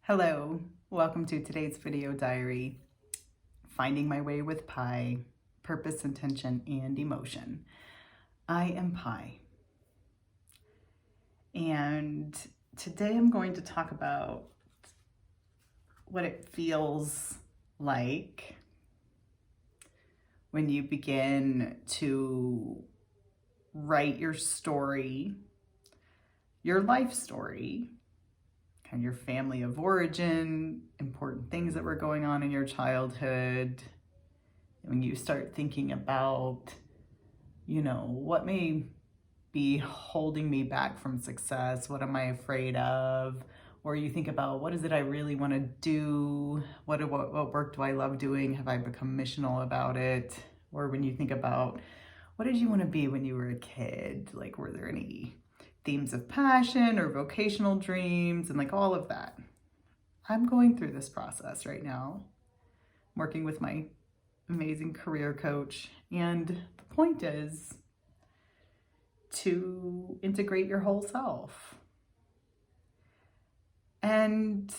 Hello, welcome to today's video diary, Finding My Way with Pi, Purpose, Intention, and Emotion. I am Pi, and today I'm going to talk about what it feels like when you begin to write your story, your life story, kind of your family of origin, important things that were going on in your childhood. When you start thinking about, what may be holding me back from success? What am I afraid of? Or you think about, what is it I really want to do? What work do I love doing? Have I become missional about it? Or when you think about, what did you want to be when you were a kid? Like, were there any themes of passion or vocational dreams and all of that? I'm going through this process right now, working with my amazing career coach. And the point is to integrate your whole self. And,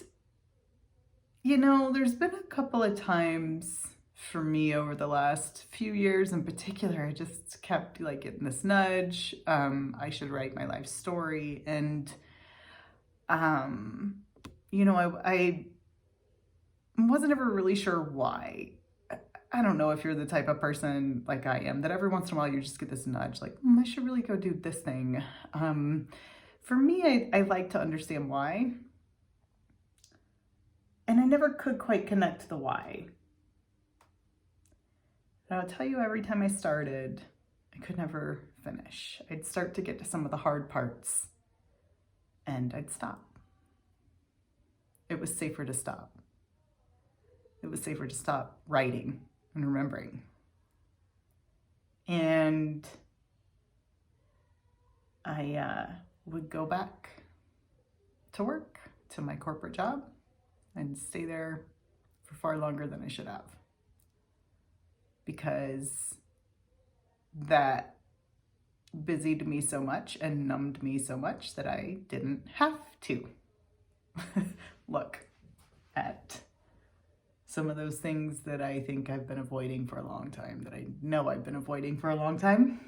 there's been a couple of times for me over the last few years in particular, I just kept getting this nudge. I should write my life story. And, I wasn't ever really sure why. I don't know if you're the type of person like I am, that every once in a while you just get this nudge, I should really go do this thing. For me, I like to understand why. And I never could quite connect to the why. And I'll tell you, every time I started, I could never finish. I'd start to get to some of the hard parts and I'd stop. It was safer to stop. It was safer to stop writing and remembering. And I would go back to work, to my corporate job, and stay there for far longer than I should have. Because that busied me so much and numbed me so much that I didn't have to look at some of those things that I think I've been avoiding for a long time, that I know I've been avoiding for a long time.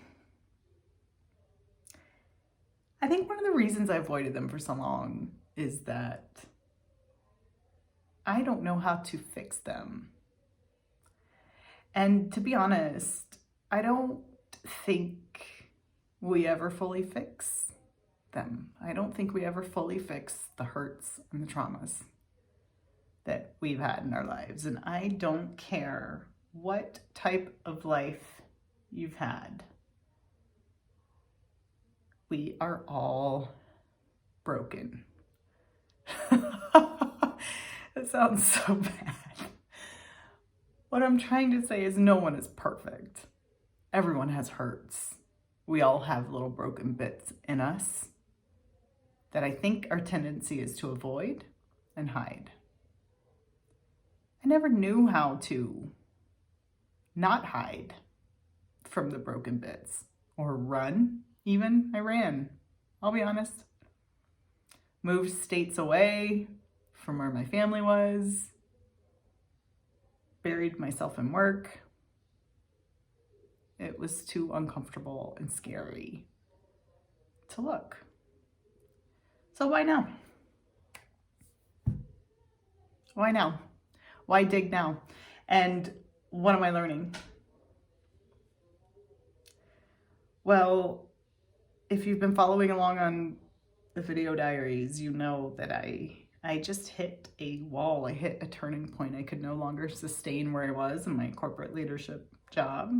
I think one of the reasons I avoided them for so long is that I don't know how to fix them. And to be honest, I don't think we ever fully fix them. I don't think we ever fully fix the hurts and the traumas that we've had in our lives. And I don't care what type of life you've had. We are all broken. That sounds so bad. What I'm trying to say is no one is perfect. Everyone has hurts. We all have little broken bits in us that I think our tendency is to avoid and hide. I never knew how to not hide from the broken bits or run even. I ran, I'll be honest. Moved states away from where my family was. Buried myself in work. It was too uncomfortable and scary to look. So why now? Why now? Why dig now? And what am I learning? Well, if you've been following along on the video diaries, you know that I just hit a wall. I hit a turning point. I could no longer sustain where I was in my corporate leadership job.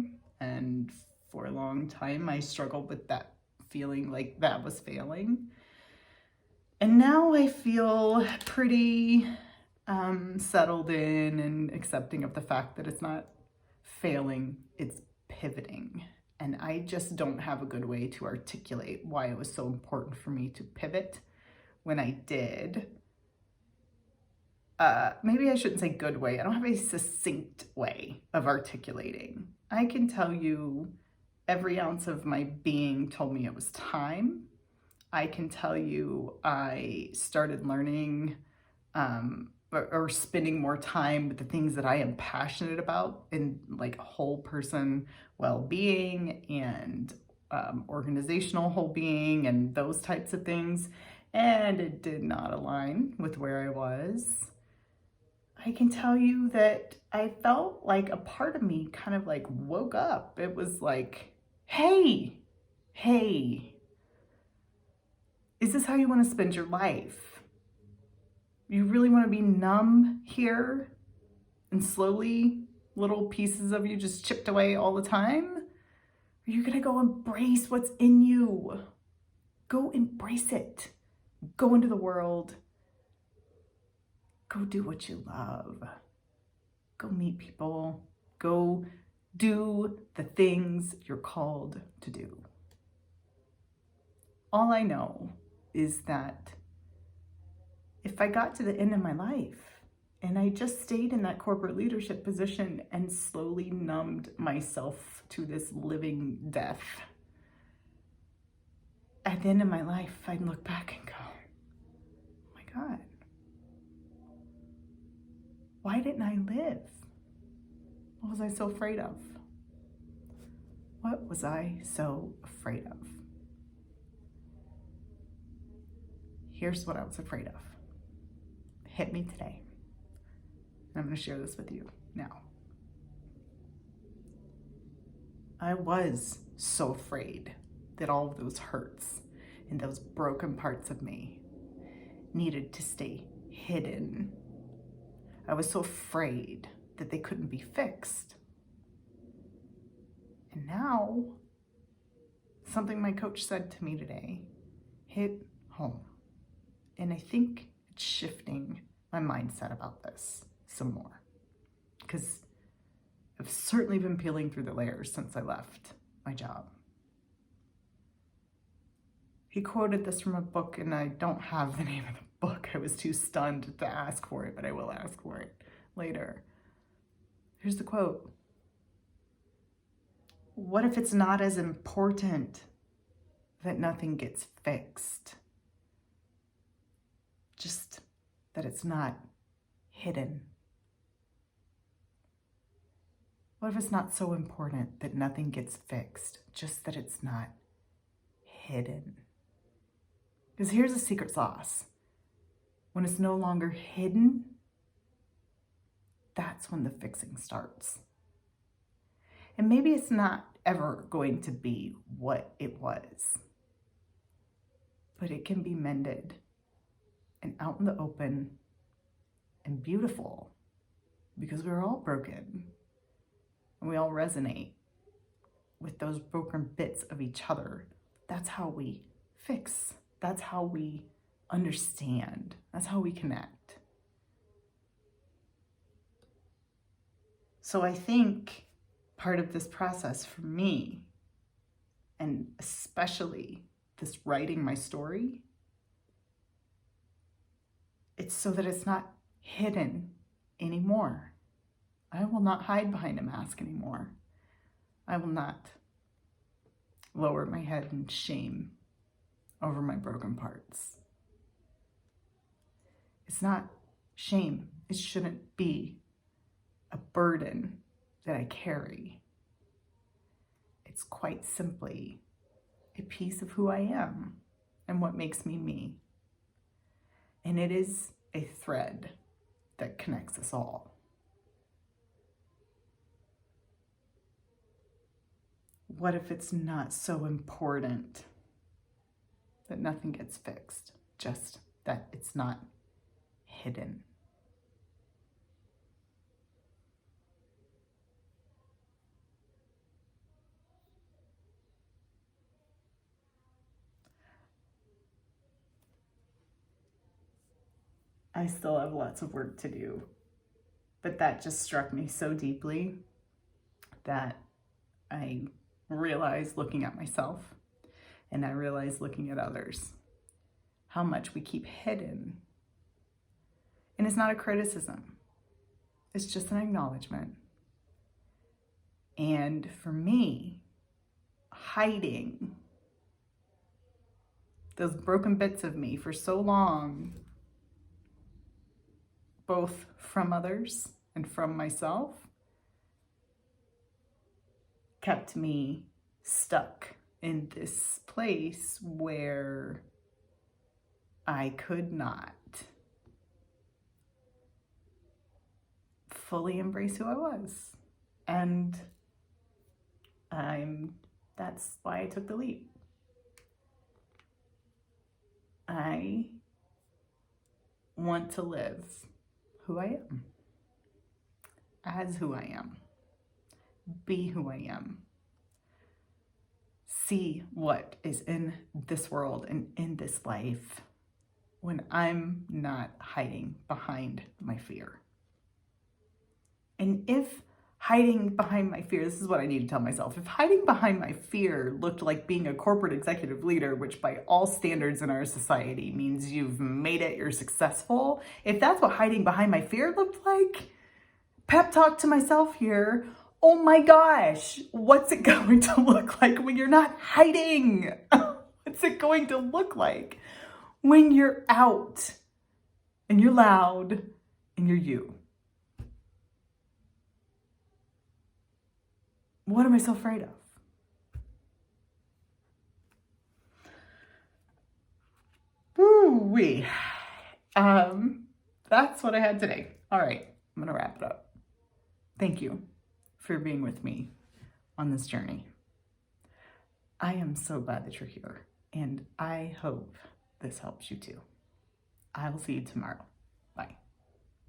And for a long time, I struggled with that feeling like that was failing. And now I feel pretty settled in and accepting of the fact that it's not failing, it's pivoting. And I just don't have a good way to articulate why it was so important for me to pivot when I did. Maybe I shouldn't say good way. I don't have a succinct way of articulating. I can tell you every ounce of my being told me it was time. I can tell you I started learning or spending more time with the things that I am passionate about in like whole person well-being and organizational whole-being and those types of things. And it did not align with where I was. I can tell you that I felt like a part of me kind of like woke up. It was like, hey, is this how you want to spend your life? You really want to be numb here and slowly little pieces of you just chipped away all the time? Are you going to go embrace what's in you? Go embrace it. Go into the world. Go do what you love. Go meet people. Go do the things you're called to do. All I know is that if I got to the end of my life and I just stayed in that corporate leadership position and slowly numbed myself to this living death, at the end of my life, I'd look back and go, oh my God, why didn't I live? What was I so afraid of? What was I so afraid of? Here's what I was afraid of. Hit me today. And I'm going to share this with you now. I was so afraid that all of those hurts and those broken parts of me needed to stay hidden. I was so afraid that they couldn't be fixed. And now, something my coach said to me today hit home. And I think it's shifting my mindset about this some more. Because I've certainly been peeling through the layers since I left my job. He quoted this from a book, and I don't have the name of the book. I was too stunned to ask for it, but I will ask for it later. Here's the quote. What if it's not as important that nothing gets fixed? Just that it's not hidden. What if it's not so important that nothing gets fixed? Just that it's not hidden. Because here's the secret sauce. When it's no longer hidden, that's when the fixing starts. And maybe it's not ever going to be what it was, but it can be mended and out in the open and beautiful, because we're all broken and we all resonate with those broken bits of each other. That's how we fix. That's how we understand. That's how we connect. So I think part of this process for me, and especially this writing my story, it's so that it's not hidden anymore. I will not hide behind a mask anymore. I will not lower my head in shame over my broken parts. It's not shame. It shouldn't be a burden that I carry. It's quite simply a piece of who I am and what makes me me. And it is a thread that connects us all. What if it's not so important that nothing gets fixed? Just that it's not hidden. I still have lots of work to do, but that just struck me so deeply that I realized looking at myself, and I realized looking at others, how much we keep hidden. And it's not a criticism. It's just an acknowledgement. And for me, hiding those broken bits of me for so long both from others and from myself, kept me stuck in this place where I could not fully embrace who I was. And that's why I took the leap. I want to live who I am, as who I am, be who I am, see what is in this world and in this life when I'm not hiding behind my fear. And if hiding behind my fear, this is what I need to tell myself, if hiding behind my fear looked like being a corporate executive leader, which by all standards in our society means you've made it, you're successful, if that's what hiding behind my fear looked like, pep talk to myself here, oh my gosh, what's it going to look like when you're not hiding? What's it going to look like when you're out and you're loud and you're you? What am I so afraid of? Ooh-wee. That's what I had today. All right, I'm gonna wrap it up. Thank you for being with me on this journey. I am so glad that you're here, and I hope this helps you too. I will see you tomorrow. Bye.